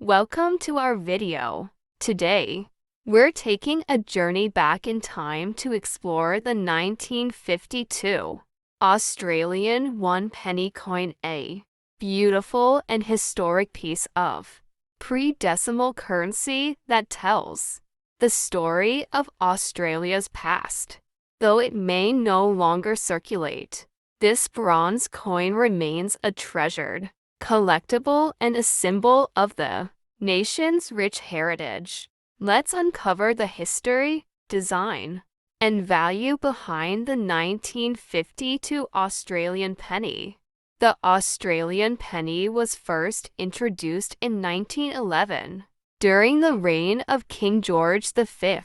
Welcome to our video. Today, we're taking a journey back in time to explore the 1952 Australian one-penny coin, a beautiful and historic piece of pre-decimal currency that tells the story of Australia's past. Though it may no longer circulate, this bronze coin remains a treasured collectible and a symbol of the nation's rich heritage. Let's uncover the history, design, and value behind the 1952 Australian penny. The Australian penny was first introduced in 1911 during the reign of King George V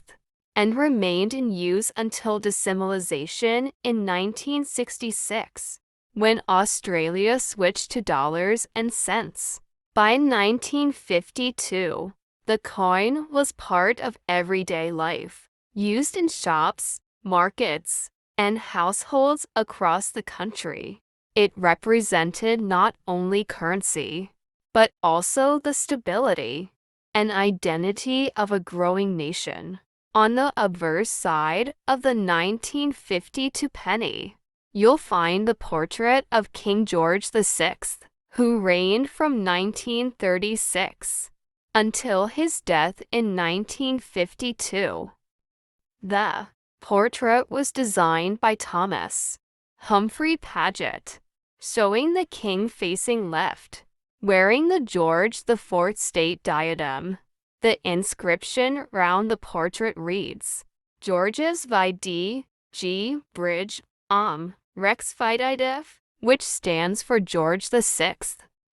and remained in use until decimalisation in 1966. When Australia switched to dollars and cents. By 1952, the coin was part of everyday life, used in shops, markets, and households across the country. It represented not only currency, but also the stability and identity of a growing nation. On the obverse side of the 1952 penny, you'll find the portrait of King George VI, who reigned from 1936 until his death in 1952. The portrait was designed by Thomas Humphrey Paget, showing the king facing left, wearing the George IV state diadem. The inscription round the portrait reads, Georges Vidi G. Bridge Rex Fididef, which stands for George VI,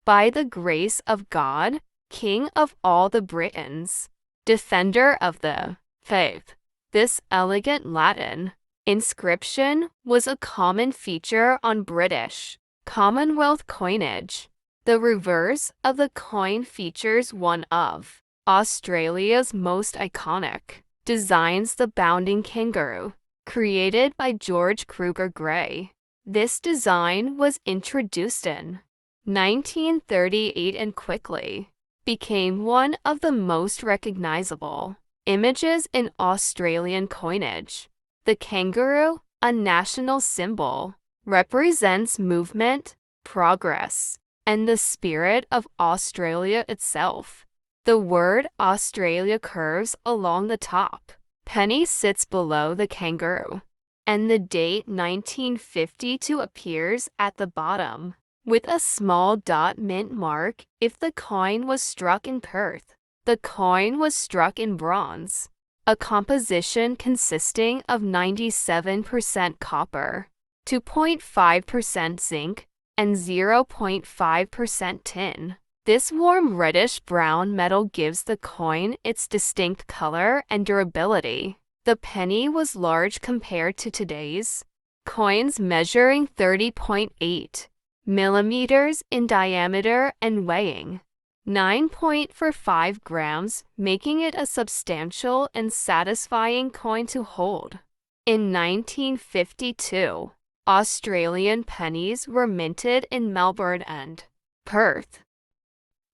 by the grace of God, King of all the Britons, defender of the faith. This elegant Latin inscription was a common feature on British Commonwealth coinage. The reverse of the coin features one of Australia's most iconic designs, the bounding kangaroo, created by George Kruger Gray. This design was introduced in 1938 and quickly became one of the most recognizable images in Australian coinage. The kangaroo, a national symbol, represents movement, progress, and the spirit of Australia itself. The word Australia curves along the top. Penny sits below the kangaroo, and the date 1952 appears at the bottom, with a small dot mint mark if the coin was struck in Perth. The coin was struck in bronze, a composition consisting of 97% copper, 2.5% zinc, and 0.5% tin. This warm reddish-brown metal gives the coin its distinct color and durability. The penny was large compared to today's coins, measuring 30.8 millimeters in diameter and weighing 9.45 grams, making it a substantial and satisfying coin to hold. In 1952, Australian pennies were minted in Melbourne and Perth.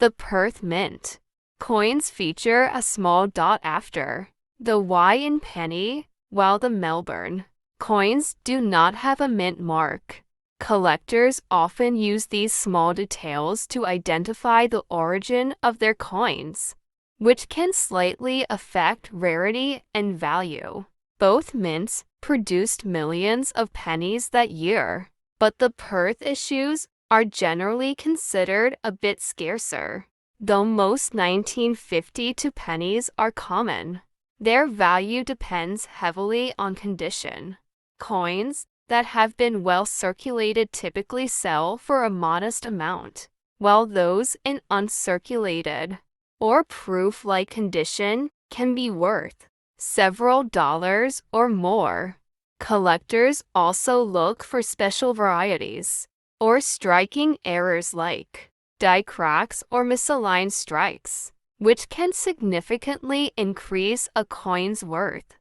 The Perth Mint coins feature a small dot after the Y in penny, while the Melbourne coins do not have a mint mark. Collectors often use these small details to identify the origin of their coins, which can slightly affect rarity and value. Both mints produced millions of pennies that year, but the Perth issues are generally considered a bit scarcer. Though most 1952 pennies are common, their value depends heavily on condition. Coins that have been well circulated typically sell for a modest amount, while those in uncirculated or proof-like condition can be worth several dollars or more. Collectors also look for special varieties or striking errors like die cracks or misaligned strikes, which can significantly increase a coin's worth.